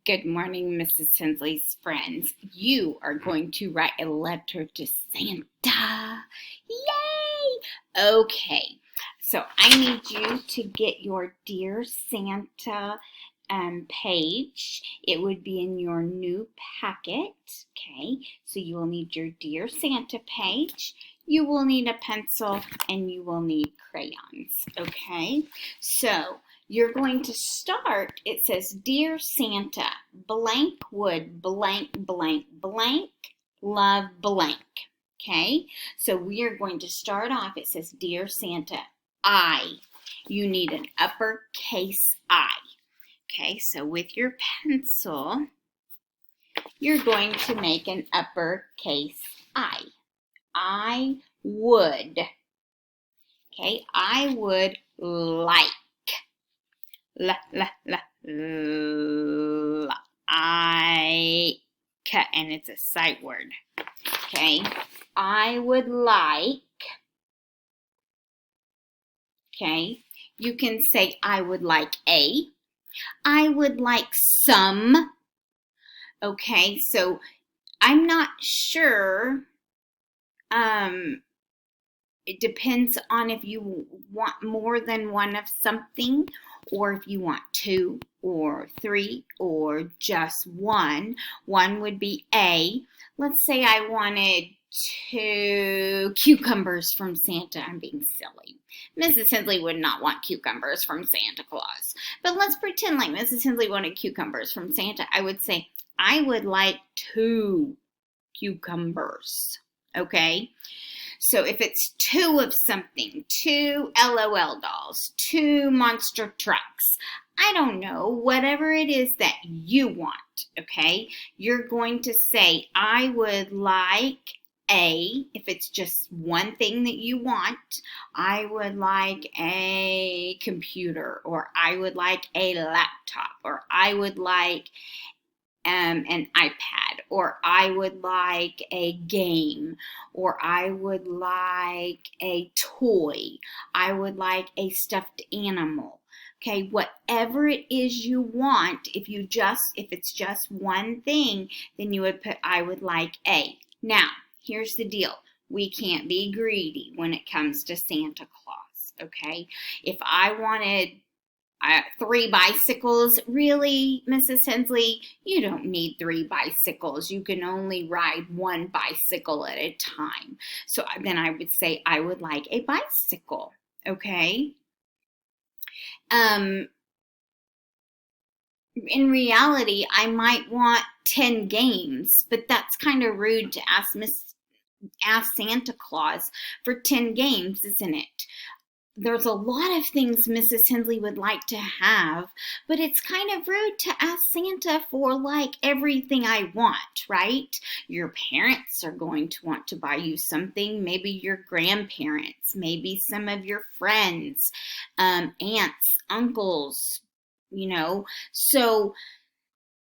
Good morning, Mrs. Tinsley's friends. You are going to write a letter to Santa. Yay! Okay, so I need you to get your Dear Santa page. It would be in your new packet. Okay, so you will need your Dear Santa page. You will need a pencil and you will need crayons. Okay, so you're going to start, it says, Dear Santa, blank would blank, blank, blank, love blank. Okay, so we are going to start off, it says, Dear Santa, I. You need an uppercase I. Okay, so with your pencil, you're going to make an uppercase I. I would. Okay, I would like. I, and it's a sight word. Okay, I would like. Okay, you can say I would like a. I would like some. Okay, so I'm not sure. It depends on if you want more than one of something, or if you want two or three or just one. One would be A. Let's say I wanted 2 cucumbers from Santa. I'm being silly. Mrs. Tinsley would not want cucumbers from Santa Claus. But let's pretend like Mrs. Tinsley wanted cucumbers from Santa. I would say, I would like 2 cucumbers. Okay? So if it's 2 of something, 2 LOL dolls, 2 monster trucks, I don't know, whatever it is that you want, okay? You're going to say, I would like a, if it's just one thing that you want, I would like a computer, or I would like a laptop, or I would like an iPad, or I would like a game, or I would like a toy, I would like a stuffed animal. Okay, whatever it is you want, if it's just one thing, then you would put I would like a. Now, here's the deal. We can't be greedy when it comes to Santa Claus, okay? If I wanted 3 bicycles. Really, Mrs. Tinsley, you don't need 3 bicycles. You can only ride 1 bicycle at a time. So then I would say I would like a bicycle, okay? In reality, I might want 10 games, but that's kind of rude to ask Santa Claus for 10 games, isn't it? There's a lot of things Mrs. Tinsley would like to have, but it's kind of rude to ask Santa for like everything I want, right? Your parents are going to want to buy you something, maybe your grandparents, maybe some of your friends, aunts, uncles, so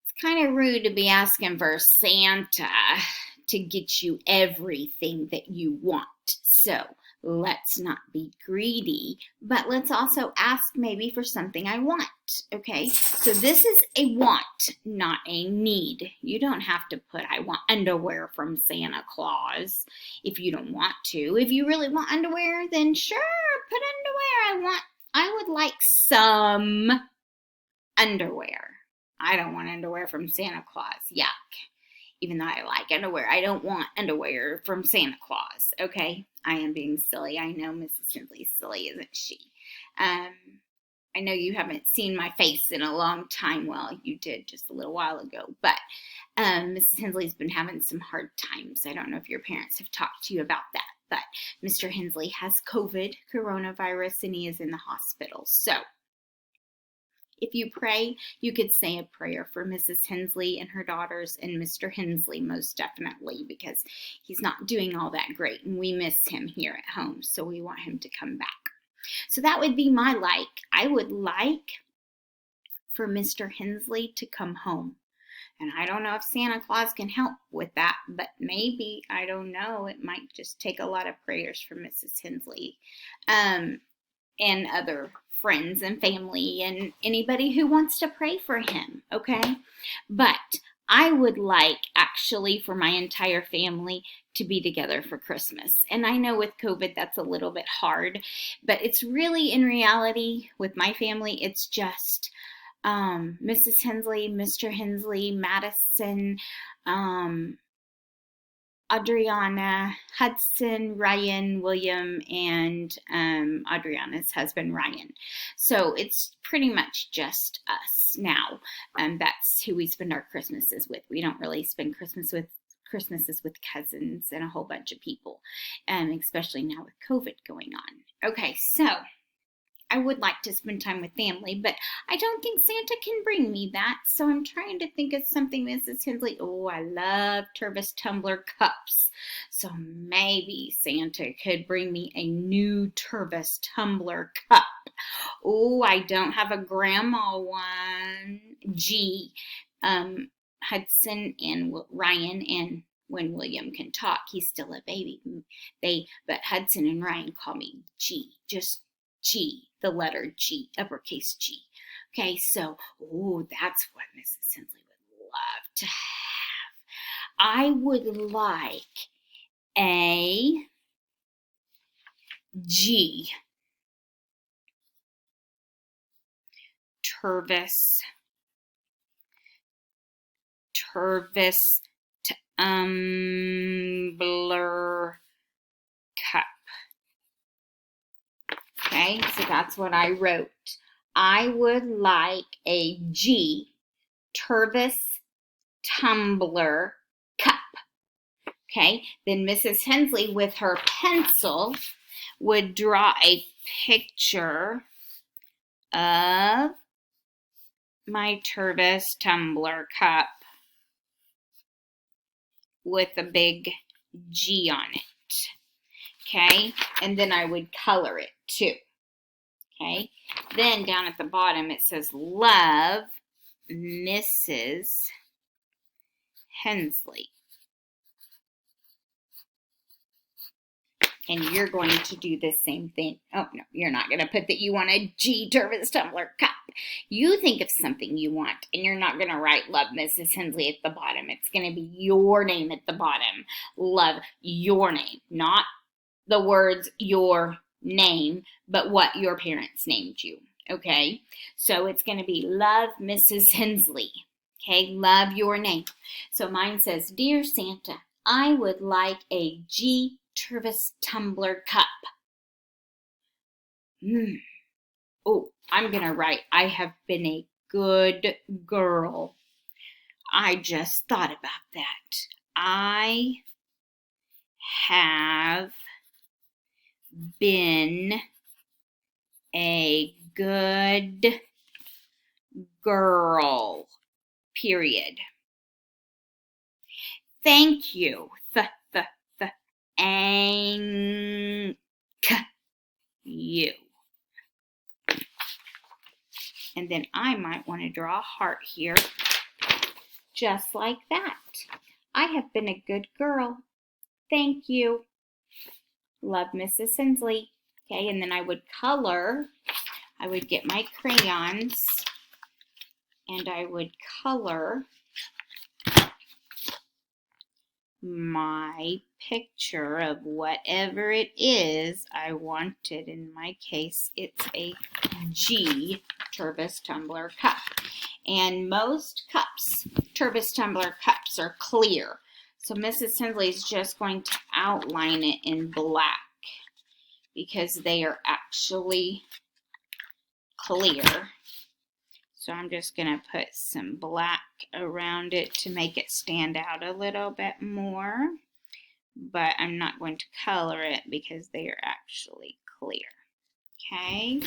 it's kind of rude to be asking for Santa to get you everything that you want. So let's not be greedy, but let's also ask maybe for something I want, okay? So this is a want, not a need. You don't have to put I want underwear from Santa Claus if you don't want to. If you really want underwear, then sure, put underwear. I would like some underwear. I don't want underwear from Santa Claus. Yuck. Even though I like underwear, I don't want underwear from Santa Claus. Okay? I am being silly. I know Mrs. Tinsley's silly, isn't she? I know you haven't seen my face in a long time. Well, you did just a little while ago. But Mrs. Hensley's been having some hard times. I don't know if your parents have talked to you about that. But Mr. Hensley has COVID, coronavirus, and he is in the hospital. So if you pray, you could say a prayer for Mrs. Hensley and her daughters and Mr. Hensley, most definitely, because he's not doing all that great and we miss him here at home, so we want him to come back. So that would be my like. I would like for Mr. Hensley to come home. And I don't know if Santa Claus can help with that, but maybe, I don't know, it might just take a lot of prayers from Mrs. Hensley and other friends and family and anybody who wants to pray for him, okay? But I would like actually for my entire family to be together for Christmas. And I know with COVID that's a little bit hard, but it's really in reality with my family, it's just Mrs. Hensley, Mr. Hensley, Madison, Adriana, Hudson, Ryan, William, and Adriana's husband, Ryan. So it's pretty much just us now. That's who we spend our Christmases with. We don't really spend Christmases with cousins and a whole bunch of people, especially now with COVID going on. Okay, so I would like to spend time with family, but I don't think Santa can bring me that. So I'm trying to think of something, Mrs. Hensley. Oh, I love Tervis tumbler cups. So maybe Santa could bring me a new Tervis tumbler cup. Oh, I don't have a grandma one. G. Hudson and Ryan, and when William can talk, he's still a baby. But Hudson and Ryan call me G. Just G, the letter G, uppercase G. Okay, so, that's what Mrs. Hensley would love to have. I would like a G, Tervis, tumbler cup. Okay, so that's what I wrote. I would like a G, Tervis tumbler cup. Okay, then Mrs. Hensley with her pencil would draw a picture of my Tervis tumbler cup with a big G on it. Okay, and then I would color it too. Okay, then down at the bottom it says, love, Mrs. Hensley. And you're going to do the same thing. Oh, no, you're not going to put that you want a G Tervis tumbler cup. You think of something you want, and you're not going to write love, Mrs. Hensley at the bottom. It's going to be your name at the bottom. Love, your name, not the words your name, but what your parents named you. Okay, so it's going to be love, Mrs. Hensley. Okay, love your name. So mine says, Dear Santa, I would like a G Tervis tumbler cup. Oh, I'm going to write, I have been a good girl. I just thought about that. I have been a good girl. Period. Thank you. Thank you. And then I might want to draw a heart here, just like that. I have been a good girl. Thank you. Love, Mrs. Hensley. Okay, and then I would color. I would get my crayons and I would color my picture of whatever it is I wanted. In my case, it's a G Tervis tumbler cup. And most cups, Tervis tumbler cups, are clear. So Mrs. Hensley is just going to outline it in black because they are actually clear. So I'm just going to put some black around it to make it stand out a little bit more. But I'm not going to color it because they are actually clear. Okay,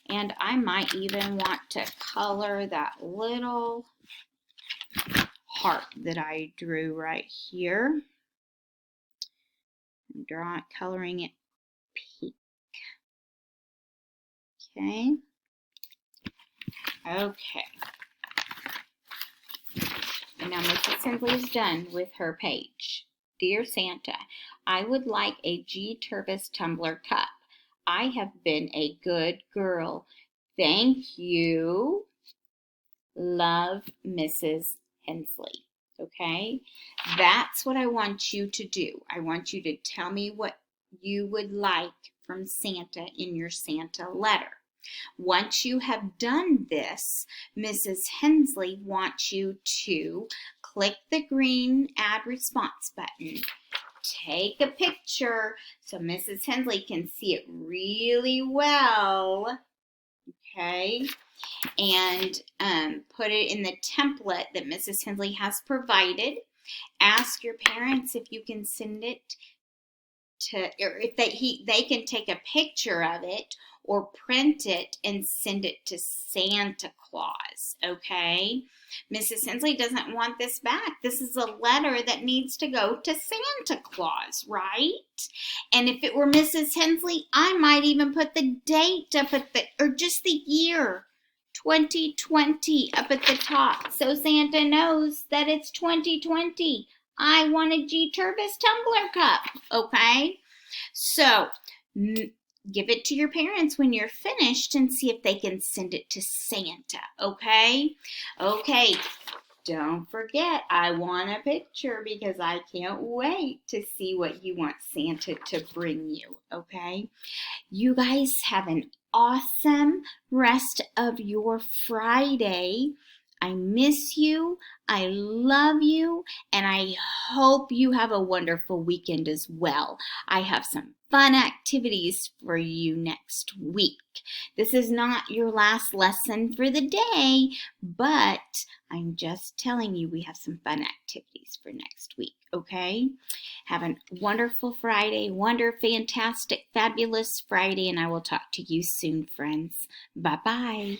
and I might even want to color that little heart that I drew right here. I'm coloring it pink. Okay. Okay. And now Mrs. Hensley is done with her page. Dear Santa, I would like a G Tervis tumbler cup. I have been a good girl. Thank you. Love, Mrs. Hensley. Okay? That's what I want you to do. I want you to tell me what you would like from Santa in your Santa letter. Once you have done this, Mrs. Hensley wants you to click the green Add Response button. Take a picture so Mrs. Hensley can see it really well. Okay? And put it in the template that Mrs. Hensley has provided. Ask your parents if you can send it to, or if they can take a picture of it or print it and send it to Santa Claus, okay? Mrs. Hensley doesn't want this back. This is a letter that needs to go to Santa Claus, right? And if it were Mrs. Hensley, I might even put the date up at the, or just the year, 2020 up at the top, so Santa knows that it's 2020. I want a G Turbis tumbler cup, okay? So, give it to your parents when you're finished and see if they can send it to Santa, okay? Okay, don't forget, I want a picture because I can't wait to see what you want Santa to bring you, okay? You guys have an awesome rest of your Friday. I miss you, I love you, and I hope you have a wonderful weekend as well. I have some fun activities for you next week. This is not your last lesson for the day, but I'm just telling you we have some fun activities for next week, okay? Have a wonderful Friday, fantastic, fabulous Friday, and I will talk to you soon, friends. Bye-bye.